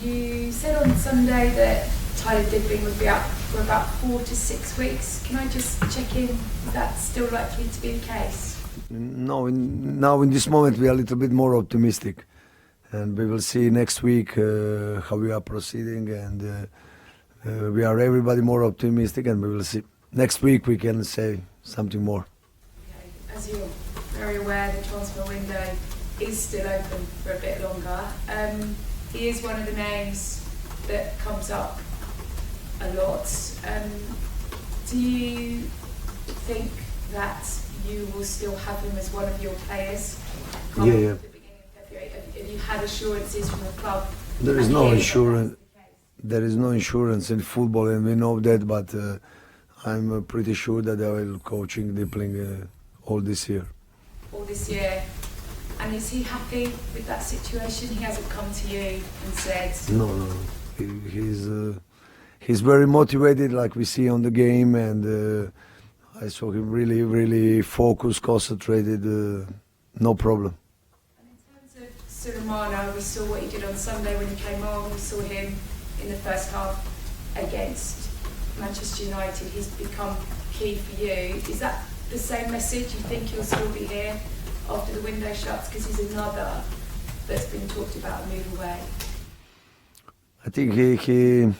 You said on Sunday that Tyler Dibbling would be out for about 4 to 6 weeks. Can I just check in? Is that still likely to be the case? No, now in this moment we are a little bit more optimistic, and we will see next week how we are proceeding, and we are everybody more optimistic, and we will see. Next week we can say something more. Okay. As you're very aware, the transfer window is still open for a bit longer. He is one of the names that comes up a lot. Do you think that you will still have him as one of your players come at the beginning of February? Have you had assurances from the club? There is no insurance. There is no insurance in football, and we know that. But I'm pretty sure that I will coaching Dibbling all this year. All this year. And is he happy with that situation? He hasn't come to you and said... No. He's very motivated, like we see on the game, and I saw him really focused, concentrated, no problem. And in terms of Sulemana, we saw what he did on Sunday when he came on. We saw him in the first half against Manchester United. He's become key for you. Is that the same message? You think he'll still be here after the window shuts, because he's another that's been talked about a move away? I think he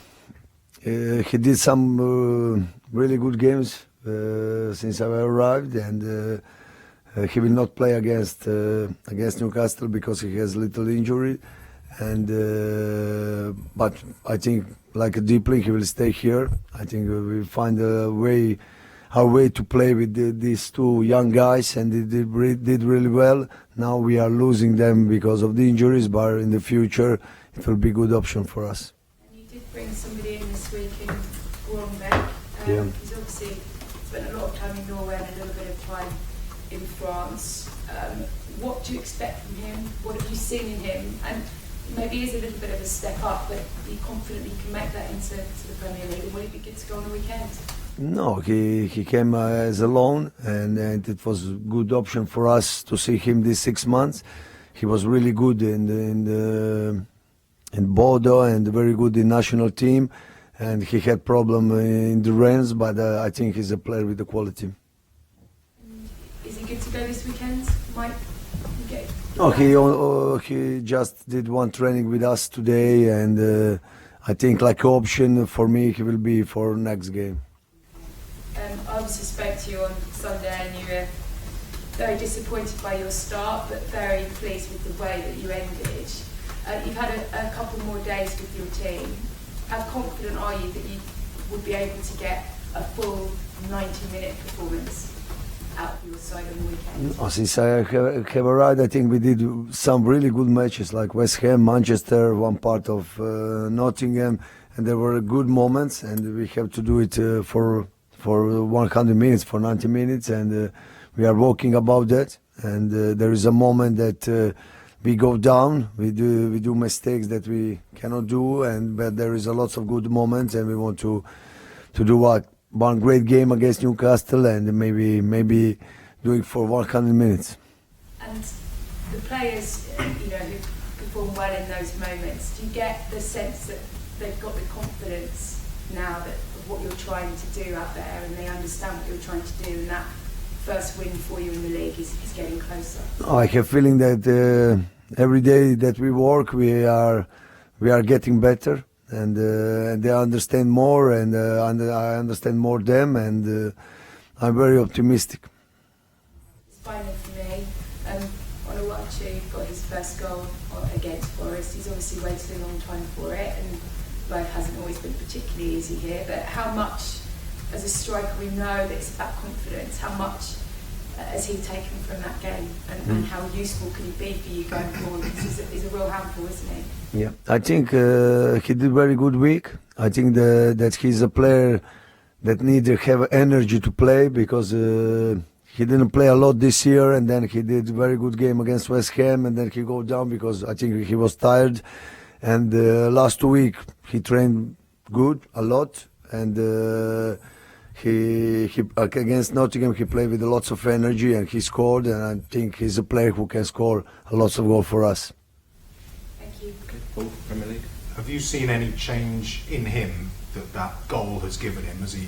did some really good games since I arrived, and he will not play against Newcastle because he has little injury, and but I think like a Dibbling he will stay here. I think we will find our way to play with these two young guys, and they did really well. Now we are losing them because of the injuries, but in the future it will be a good option for us. And you did bring somebody in this week in Grombeck. He's obviously spent a lot of time in Norway and a little bit of time in France. What do you expect from him? What have you seen in him? And maybe he is a little bit of a step up, but be confident he can make that into the Premier League. And will it be good to go on the weekend? No, he came as a loan, and it was a good option for us to see him these 6 months. He was really good in Bordeaux and very good in national team, and he had problem in the Rennes, but I think he's a player with the quality. Is he good to go this weekend? Might get? No, he just did one training with us today, and I think like option for me he will be for next game. I obviously spoke to you on Sunday and you were very disappointed by your start, but very pleased with the way that you ended. You've had a couple more days with your team. How confident are you that you would be able to get a full 90-minute performance out of your side on the weekend? Since I have arrived, I think we did some really good matches like West Ham, Manchester, one part of Nottingham, and there were good moments, and we have to do it for 100 minutes, for 90 minutes, and we are working about that. And there is a moment that we go down, we do mistakes that we cannot do, but there is a lots of good moments, and we want to do one great game against Newcastle, and maybe do it for 100 minutes. And the players, who perform well in those moments, do you get the sense that they've got the confidence now that of what you're trying to do out there, and they understand what you're trying to do, and that first win for you in the league is getting closer? I have feeling that every day that we work, we are getting better, and they understand more, and I understand more them, and I'm very optimistic. It's final for me. Onuachu got his first goal against Forest. He's obviously waited a long time for it, and life hasn't always been particularly easy here. But how much, as a striker, we know that it's about confidence. How much has he taken from that game, and how useful can he be for you going forward? Because he's a real handful, isn't he? Yeah, I think he did very good week. I think that he's a player that needs to have energy to play, because he didn't play a lot this year, and then he did a very good game against West Ham, and then he go down because I think he was tired. And last week he trained good, a lot, and he against Nottingham he played with lots of energy, and he scored, and I think he's a player who can score lots of goals for us. Thank you. Okay, Paul, Premier League. Have you seen any change in him that goal has given him? Has he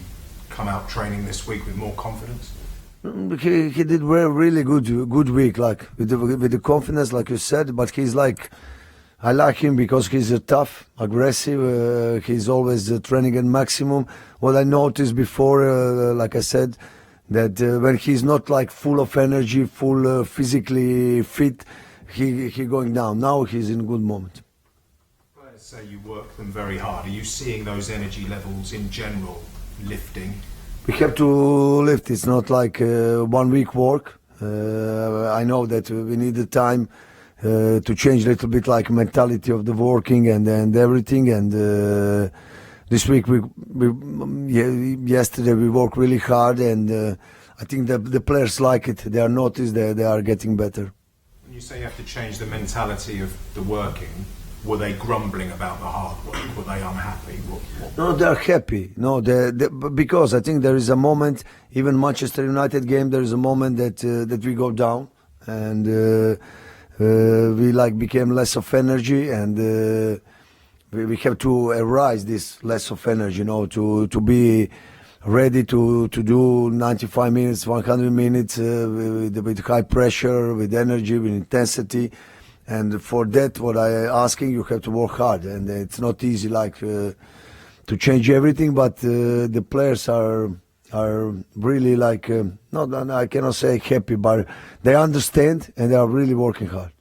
come out training this week with more confidence? He did really good week, like with the confidence, like you said. But he's like, I like him because he's tough, aggressive. He's always training at maximum. What I noticed before, like I said, that when he's not like full of energy, full physically fit, he going down. Now he's in a good moment. Players say you work them very hard. Are you seeing those energy levels in general lifting? We have to lift. It's not like 1 week work. I know that we need the time to change a little bit like mentality of the working and everything. And this week yesterday we worked really hard, and I think that the players like it. They are noticed. They are getting better. When you say you have to change the mentality of the working, were they grumbling about the hard work? Were they unhappy? No, they're happy. No, because I think there is a moment, even Manchester United game, there is a moment that we go down, and we like became less of energy, and we have to arise this less of energy, to be ready to do 95 minutes, 100 minutes with high pressure, with energy, with intensity. And for that, what I asking, you have to work hard, and it's not easy, like to change everything. But the players are really like not. I cannot say happy, but they understand and they are really working hard.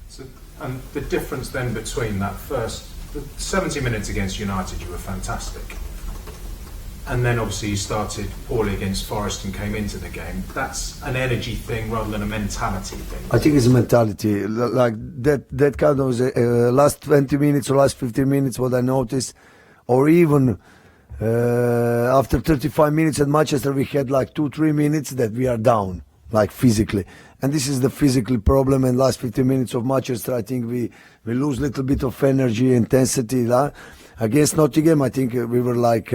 So, and the difference then between that first 70 minutes against United, you were fantastic. And then obviously you started poorly against Forest and came into the game. That's an energy thing rather than a mentality thing. I think it's a mentality. Like that kind of last 20 minutes or last 15 minutes, what I noticed, or even after 35 minutes at Manchester, we had like 2-3 minutes that we are down, like physically. And this is the physical problem. And last 15 minutes of Manchester, I think we lose a little bit of energy, intensity. Against Nottingham, I think we were like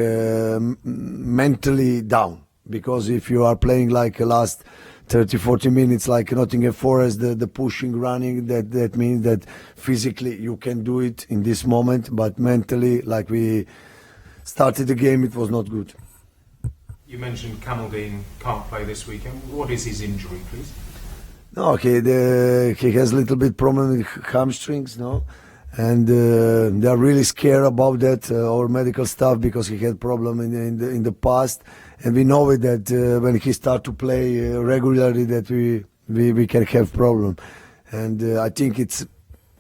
mentally down, because if you are playing like last 30-40 minutes like Nottingham Forest, the pushing, running, that means that physically you can do it in this moment, but mentally, like we started the game, it was not good. You mentioned Kamaldeen can't play this weekend. What is his injury, please? No, he has a little bit problem with hamstrings, no? And they are really scared about that, our medical staff, because he had problem in the past, and we know it that when he start to play regularly, that we can have problem, and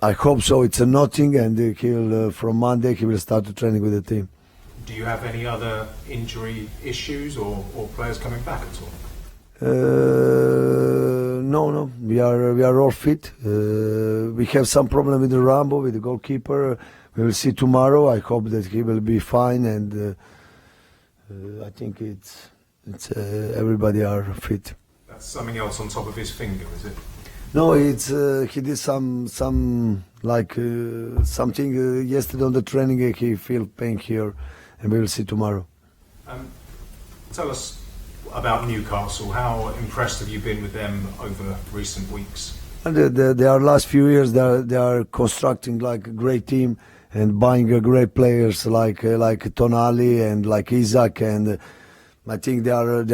I hope so. It's a nothing, and he'll from Monday he will start to training with the team. Do you have any other injury issues or players coming back at all? No, we are all fit. We have some problem with the Rambo, with the goalkeeper. We will see tomorrow. I hope that he will be fine, and I think it's everybody are fit. That's something else on top of his finger, is it? No, it's he did some like something yesterday on the training. He feel pain here, and we will see tomorrow. Tell us about Newcastle. How impressed have you been with them over recent weeks? And they are last few years. They are constructing like a great team and buying great players like Tonali and like Isaac, and I think they are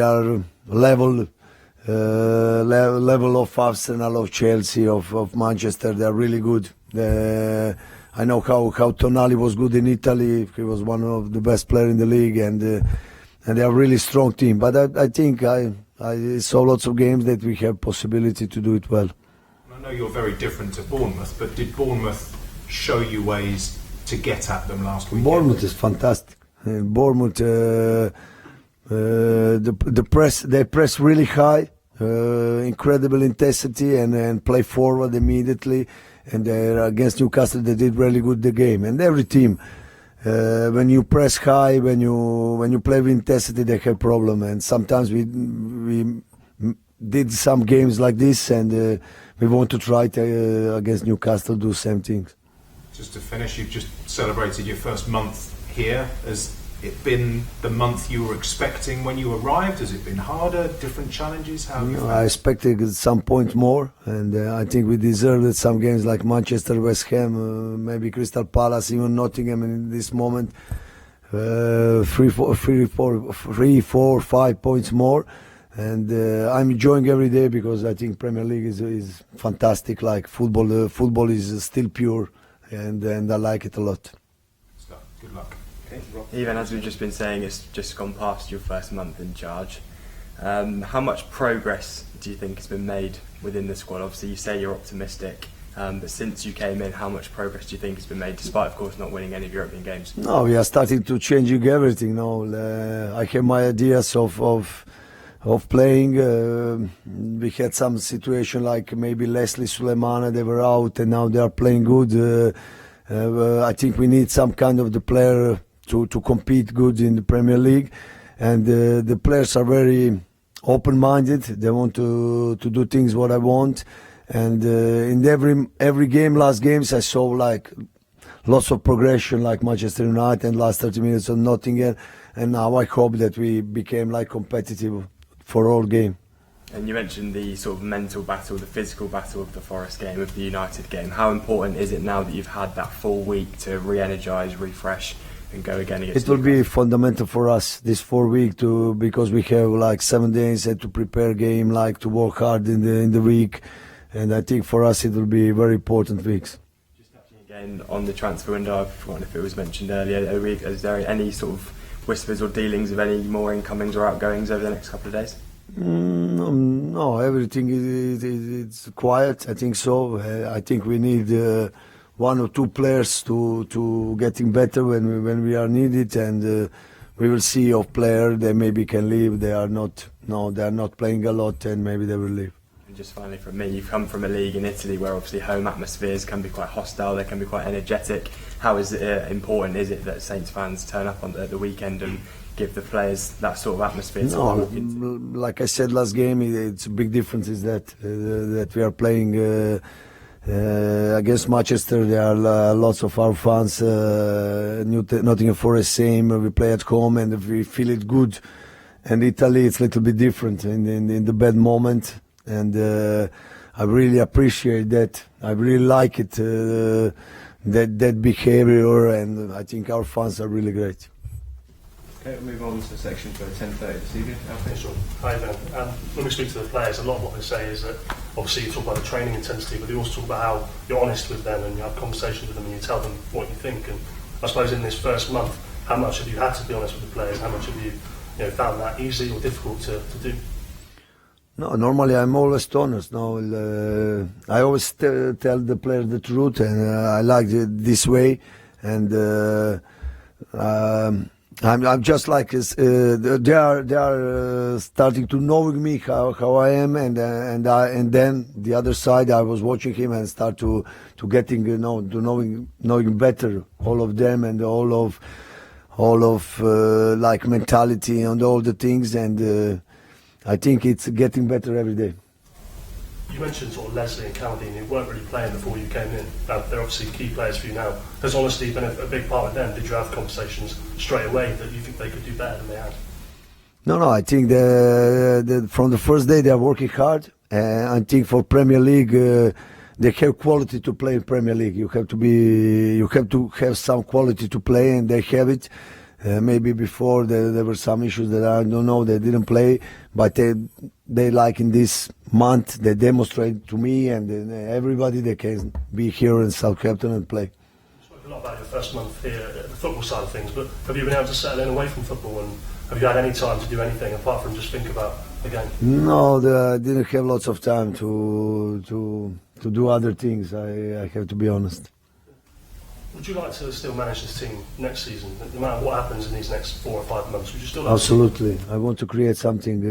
level of Arsenal, of Chelsea, of Manchester. They are really good. I know how Tonali was good in Italy. He was one of the best players in the league, and they are really strong team. But I think I saw lots of games that we have possibility to do it well. I know you're very different to Bournemouth, but did Bournemouth show you ways to get at them last week? Bournemouth is fantastic. Bournemouth, the press, they press really high, incredible intensity, and play forward immediately. And against Newcastle, they did really good the game. And every team, when you press high, when you play with intensity, they have problem. And sometimes we did some games like this, and we want to try to, against Newcastle, do same things. Just to finish, you've just celebrated your first month here as it been the month you were expecting when you arrived? Has it been harder, different challenges? How have you found I it? expected at some point more, and I think we deserved it. Some games like Manchester, West Ham, maybe Crystal Palace, even Nottingham in this moment. 3, 4, 5 points more. And I'm enjoying every day because I think Premier League is fantastic. Like football, football is still pure, and I like it a lot. Stuff. Good luck. Okay. Even as we've just been saying, it's just gone past your first month in charge. How much progress do you think has been made within the squad? Obviously, you say you're optimistic, but since you came in, how much progress do you think has been made, despite, of course, not winning any of European games? No, we are starting to changing everything now. I have my ideas of playing. We had some situation like maybe Leslie Suleimana, they were out and now they are playing good. I think we need some kind of the player to compete good in the Premier League, and the players are very open-minded. They want to do things what I want, and in every game, last games, I saw like lots of progression, like Manchester United and last 30 minutes of Nottingham, and now I hope that we became like competitive for all game. And you mentioned the sort of mental battle, the physical battle of the Forest game, of the United game. How important is it now that you've had that full week to re-energise, refresh and go again against It will be Newcastle? fundamental for us this 4 week because we have like 7 days to prepare game, like to work hard in the week, and I think for us it will be very important weeks. Just touching again on the transfer window, I've forgotten if it was mentioned earlier. Is there any sort of whispers or dealings of any more incomings or outgoings over the next couple of days? No, everything is quiet. I think so. I think we need 1 or 2 players to getting better when we are needed, and we will see of player they maybe can leave. They are not playing a lot, and maybe they will leave. And just finally from me, you've come from a league in Italy where obviously home atmospheres can be quite hostile, they can be quite energetic. How important is it that Saints fans turn up on the weekend and give the players that sort of atmosphere to walk into? Like I said last game, it's a big difference is that we are playing against Manchester. There are lots of our fans. Nottingham Forest same. We play at home and we feel it good. And Italy, it's a little bit different in the bad moment. And I really appreciate that. I really like it. That behavior, and I think our fans are really great. Okay, we'll move on to the section for 10:30 this evening. Alfie. Sure. Hi, Ivan. When we speak to the players, a lot of what they say is that obviously you talk about the training intensity, but you also talk about how you're honest with them and you have conversations with them and you tell them what you think. And I suppose in this first month, how much have you had to be honest with the players? How much have you found that easy or difficult to do? No, normally I'm always honest. No, I always tell the players the truth, and I like it this way. And I'm just like they are starting to knowing me how I am, and then the other side I was watching him and start to getting to knowing better all of them and all of like mentality and all the things, and I think it's getting better every day. You mentioned sort of Leslie and Caledine, who weren't really playing before you came in. They're obviously key players for you now. Has honesty been a big part of them? Did you have conversations straight away that you think they could do better than they had? No, I think from the first day they are working hard. I think for Premier League they have quality to play in Premier League. You have to have some quality to play, and they have it. Maybe before there were some issues that I don't know, they didn't play, but they like in this month they demonstrate to me and everybody they can be here in Southampton and play. You spoke a lot about your first month here at the football side of things, but have you been able to settle in away from football, and have you had any time to do anything apart from just think about the game? No, I didn't have lots of time to do other things. I have to be honest. Would you like to still manage this team next season, no matter what happens in these next 4 or 5 months? Would you still like Absolutely. I want to create something.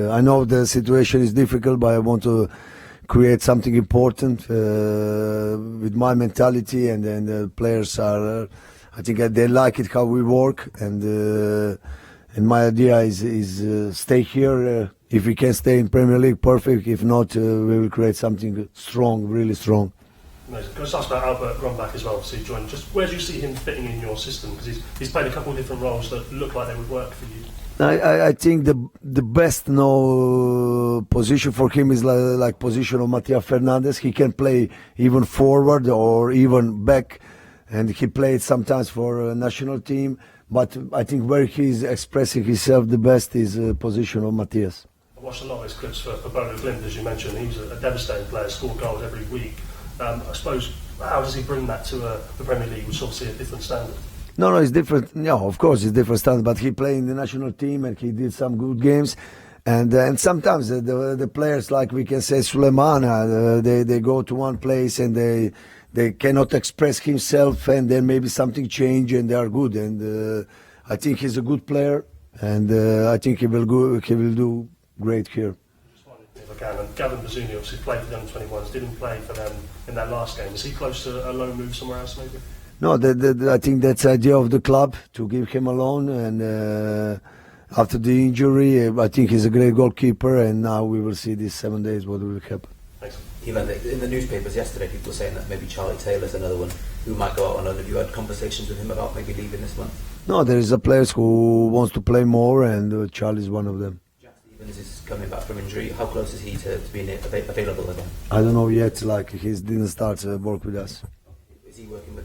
I know the situation is difficult, but I want to create something important with my mentality, and the players are. I think they like it how we work, and my idea is stay here. If we can stay in Premier League, perfect. If not, we will create something strong, really strong. Amazing. Can I just ask about Albert Grumbach as well? So you joined. Just where do you see him fitting in your system? Because he's played a couple of different roles that look like they would work for you. I think the best position for him is like position of Matias Fernandes. He can play even forward or even back, and he played sometimes for a national team. But I think where he's expressing himself the best is position of Matias. I watched a lot of his clips for Bodo Glimt, as you mentioned. He was a devastating player, scored goals every week. I suppose, how does he bring that to the Premier League, which is obviously a different standard? No, it's different. No, of course it's different standard. But he played in the national team and he did some good games. And sometimes the players, like we can say Sulemana, they go to one place and they cannot express himself, and then maybe something change and they are good. And I think he's a good player, and I think he will do great here. If I can, and Gavin Bazuni obviously played for the under-21s, didn't play for them in that last game. Is he close to a loan move somewhere else maybe? No, I think that's the idea of the club, to give him a loan, and after the injury, I think he's a great goalkeeper, and now we will see these 7 days what will happen. Thanks. Ivan, in the newspapers yesterday, people were saying that maybe Charlie Taylor's another one who might go out on loan. Have you had conversations with him about maybe leaving this month? No, there is a players who wants to play more, and Charlie's one of them. Stevens is coming back from injury. How close is he to being available again? I don't know yet. Like he didn't start work with us. Is he working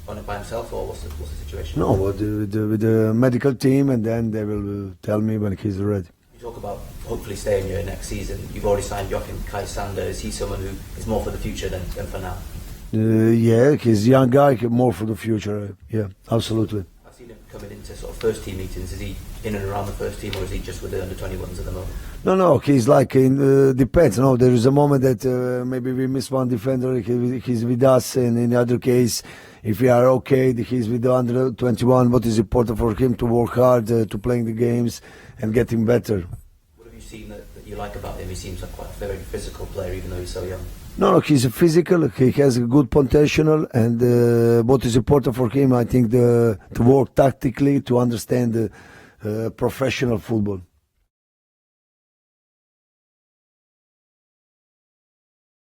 on it by himself, or what's the situation? No, with the medical team, and then they will tell me when he's ready. You talk about hopefully staying here next season. You've already signed Joachim Kai Sander. Is he someone who is more for the future than for now? Yeah, he's a young guy, more for the future. Yeah, absolutely. I've seen him coming into sort of first team meetings. Is he in and around the first team, or is he just with the under-21s at the moment? No, he's like depends. No, there is a moment that maybe we miss one defender. He's with us, and in the other case, if we are okay, he's with the under-21. What is important for him to work hard, to playing the games, and getting better. What have you seen that you like about him? He seems like quite a very physical player, even though he's so young. No, he's a physical. He has a good potential, and what is important for him, I think, to work tactically, to understand professional football.